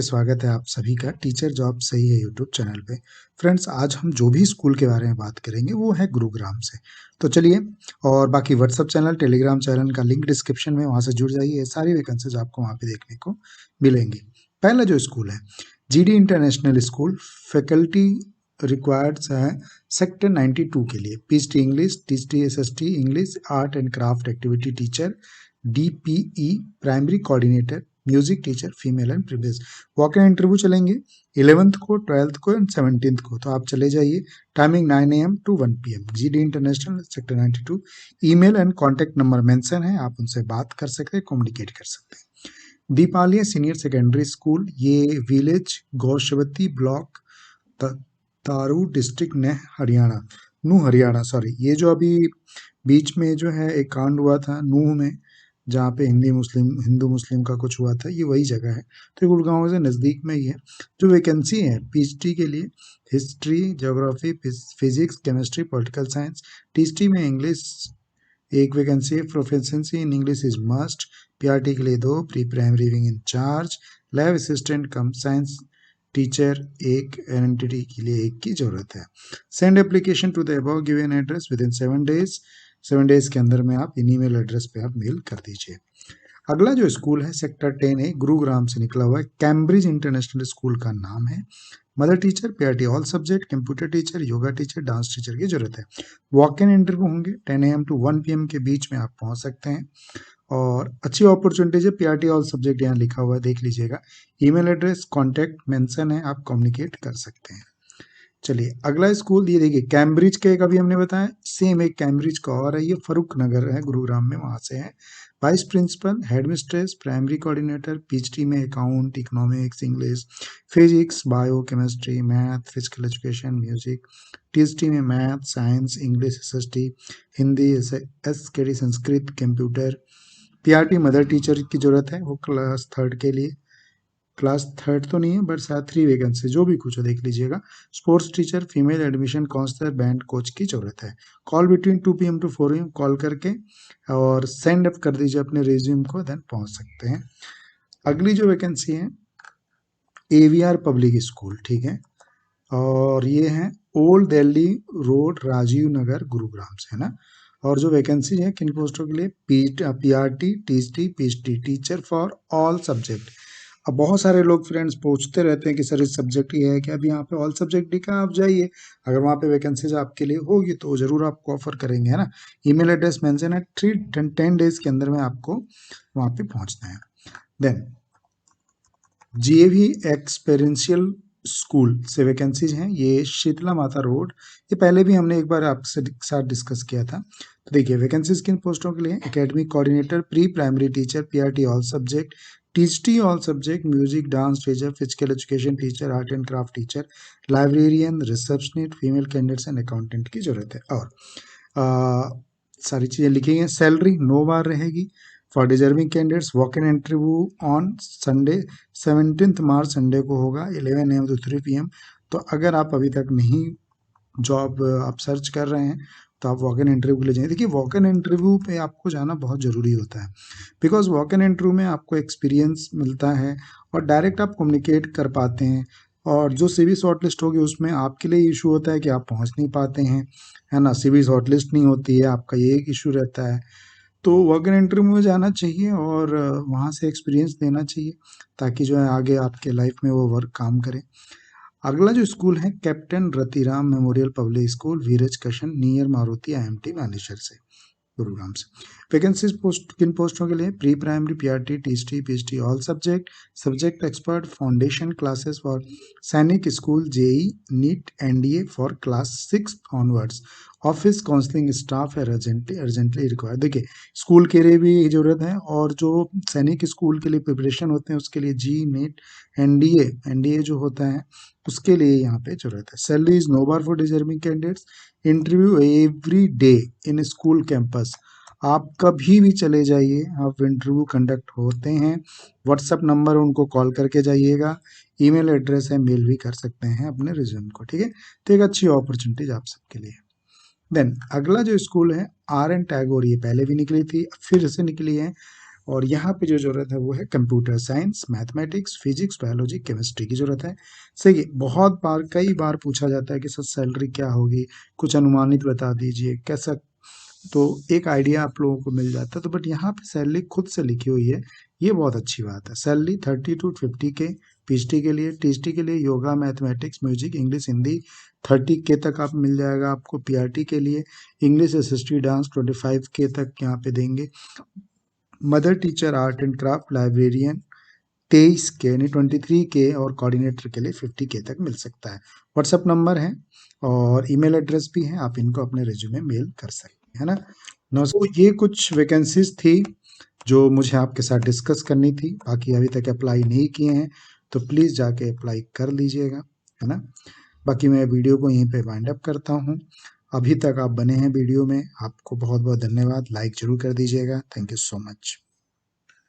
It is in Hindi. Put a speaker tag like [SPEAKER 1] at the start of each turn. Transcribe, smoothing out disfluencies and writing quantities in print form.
[SPEAKER 1] स्वागत है आप सभी का टीचर जॉब सही है यूट्यूब चैनल पे। फ्रेंड्स, आज हम जो भी स्कूल के बारे में बात करेंगे वो है गुरुग्राम से। तो चलिए, और बाकी व्हाट्सएप चैनल, टेलीग्राम चैनल का लिंक डिस्क्रिप्शन में, वहाँ से जुड़ जाइए। सारी वैकेंसीज आपको वहाँ पे देखने को मिलेंगी। पहला जो स्कूल है GD international school, faculty requireds है सेक्टर 92 के लिए PhD English, THD SST English, art and craft activity teacher, DPE primary coordinator, music teacher female and previous. Walk in interview चलेंगे 11th को, 12th को एंड 17th को। तो आप चले जाइए। Timing 9 AM to 1 PM। GD international sector 92। Email and contact number mention है, आप उनसे बात कर सकते हैं, कम्युनिकेट कर सकते हैं। दीपालिया सीनियर सेकेंडरी स्कूल, ये विलेज गौशवती ब्लॉक, तारू डिस्ट्रिक्ट ने हरियाणा, नूह हरियाणा, सॉरी। ये जो अभी बीच में जो है एक कांड हुआ था नूह में, जहाँ पे हिंदू मुस्लिम का कुछ हुआ था, ये वही जगह है। तो ये गुड़गांव से नज़दीक में ही है। जो वैकेंसी है पीएचडी के लिए history, geography, physics, chemistry, political science. TGT में इंग्लिश एक वैकेंसी है, proficiency in English is must. PRT के लिए 2, pre primary wing in charge, lab assistant cum science teacher एक, एनएनटीटी के लिए 1 की जरूरत है। Send application to the above given address within 7 days. 7 days के अंदर में आप इन ईमेल एड्रेस पे आप मेल कर दीजिए। अगला जो स्कूल है सेक्टर 10A, गुरुग्राम से निकला हुआ है, कैम्ब्रिज इंटरनेशनल स्कूल का नाम है। Mother teacher, PRT all subject, computer teacher, yoga teacher, dance teacher की जरूरत है। वॉक इन इंटरव्यू होंगे 10 AM to 1 PM के बीच में आप पहुंच सकते हैं। और अच्छी अपॉर्चुनिटीज है, पीआरटी ऑल सब्जेक्ट यहाँ लिखा हुआ है, देख लीजिएगा। ईमेल एड्रेस कॉन्टैक्ट मेंशन है, आप कम्युनिकेट कर सकते हैं। चलिए, अगला स्कूल ये देखिए, कैम्ब्रिज का एक अभी हमने बताया, सेम एक कैम्ब्रिज का और है, ये फरूख नगर है गुरुग्राम में, वहां से है। Vice principal, head mistress, primary coordinator, PhD में account, economics, English, physics, bio, chemistry, math, physical education, music. THD में math, science, English, SST, Hindi, SKD, Sanskrit, computer. PRT mother teacher की जरूरत है, वो क्लास 3rd के लिए। क्लास 3rd तो नहीं है, बट शायद 3 वैकेंसी, जो भी कुछ हो देख लीजिएगा। Sports teacher, female admission counsellor, band coach की जरूरत है। Call between 2 PM to 4 AM call करके और सेंड अप कर दीजिए अपने रिज्यूम को, देन पहुंच सकते हैं। अगली जो वैकेंसी है एवीआर पब्लिक स्कूल, ठीक है, और ये है ओल्ड दिल्ली रोड, राजीव नगर, गुरुग्राम से, है ना। और जो वैकेंसी है किन पोस्टों के लिए, PRT, TGT, PhD teacher for all subject. अब बहुत सारे लोग फ्रेंड्स पूछते रहते हैं कि सर इस सब्जेक्ट ही है क्या, अब यहाँ पे ऑल सब्जेक्ट लिखा है, आप जाइए, अगर वहाँ पे वैकेंसीज आपके लिए होगी तो जरूर आपको ऑफर करेंगे, है ना। ईमेल एड्रेस मेंशन है, 10 डेज के अंदर में आपको वहाँ पे पहुँचना है। देन जीएवी एक्सपेरिंशियल स्कूल से वैकेंसीज हैं, ये शीतला माता रोड, ये पहले भी हमने एक बार आपसे साथ डिस्कस किया था। तो देखिए वैकेंसीज किन पोस्टों के लिए, academic coordinator, pre primary teacher, PRT all subject, THT all subject, music, dance teacher, physical education teacher, art and craft teacher, librarian, receptionist, female candidates and accountant की जरूरत है। और सारी चीज़ें लिखी हैं। सैलरी 9 बार रहेगी for deserving candidates. Walk in interview on Sunday 17 March, Sunday को होगा 11 AM to 3 PM। तो अगर आप अभी तक नहीं जॉब आप सर्च कर रहे हैं तो आप वॉक इन इंटरव्यू के लिए जाइए। देखिए वॉक इन इंटरव्यू पे आपको जाना बहुत ज़रूरी होता है, बिकॉज वॉक इन इंटरव्यू में आपको एक्सपीरियंस मिलता है और डायरेक्ट आप कम्युनिकेट कर पाते हैं। और जो सीवी शॉर्टलिस्ट होगी उसमें आपके लिए इशू होता है कि आप पहुंच नहीं पाते हैं, है ना, सीवी शॉर्टलिस्ट नहीं होती है, आपका ये एक इशू रहता है। तो वॉक इन इंटरव्यू में जाना चाहिए और वहाँ से एक्सपीरियंस देना चाहिए, ताकि जो है आगे आपके लाइफ में वो वर्क काम करे। अगला जो स्कूल है captain Ratiram memorial public school, वीरज कशन, नियर मारुति IMT मानेसर से, गुरुग्राम से। वैकेंसीज पोस्ट किन पोस्टों के लिए, pre primary, PRT, TGT, PhD all subject, subject expert, foundation classes for Sainik school, JEE NEET, NDA for class 6 onwards. Office counselling staff है, अर्जेंटली रिक्वायर्ड। देखिए स्कूल के लिए भी जरूरत है, और जो सैनिक स्कूल के लिए प्रिपरेशन होते हैं उसके लिए जी नीट, एनडीए जो होता है उसके लिए यहाँ पे जरूरत है। Salary is no bar for deserving candidates. Interview every day in school campus, आप कभी भी चले जाइए, आप इंटरव्यू कंडक्ट होते हैं। व्हाट्सएप नंबर उनको कॉल करके जाइएगा, ईमेल एड्रेस है, मेल भी कर सकते हैं अपने रिज्यूम को, ठीक है। तो एक अच्छी अपॉर्चुनिटीज आप सबके लिए। देन अगला जो स्कूल है RN टैगोर, ये पहले भी निकली थी फिर से निकली है, और यहाँ पे जो ज़रूरत है वो है computer science, mathematics, physics, biology, chemistry की ज़रूरत है। सही है, बहुत बार कई बार पूछा जाता है कि सर सैलरी क्या होगी, कुछ अनुमानित बता दीजिए कैसा, तो एक आइडिया आप लोगों को मिल जाता है। तो बट यहाँ पे सैलरी खुद से लिखी हुई है, ये बहुत अच्छी बात है। सैलरी 30 to 50 के पीएचडी के लिए, टीएचडी के लिए yoga, mathematics, music, English, Hindi 30 के तक आप मिल जाएगा आपको। पीआरटी के लिए इंग्लिश, एसएसटी, डांस 25 के तक यहाँ पे देंगे। Mother teacher art and craft, librarian 23 के यानी 23 के, और कोऑर्डिनेटर के लिए 50 के तक मिल सकता है। व्हाट्सएप नंबर है और ईमेल एड्रेस भी है, आप इनको अपने रिज्यूमे मेल कर सकते हैं, है ना। तो ये कुछ वैकेंसीज थी जो मुझे आपके साथ डिस्कस करनी थी। बाकी अभी तक अप्लाई नहीं किए हैं तो प्लीज़ जाके अप्लाई कर लीजिएगा, है ना। बाकी मैं वीडियो को यहीं पे वाइंड अप करता हूँ। अभी तक आप बने हैं वीडियो में, आपको बहुत बहुत धन्यवाद। लाइक जरूर कर दीजिएगा। Thank you so much.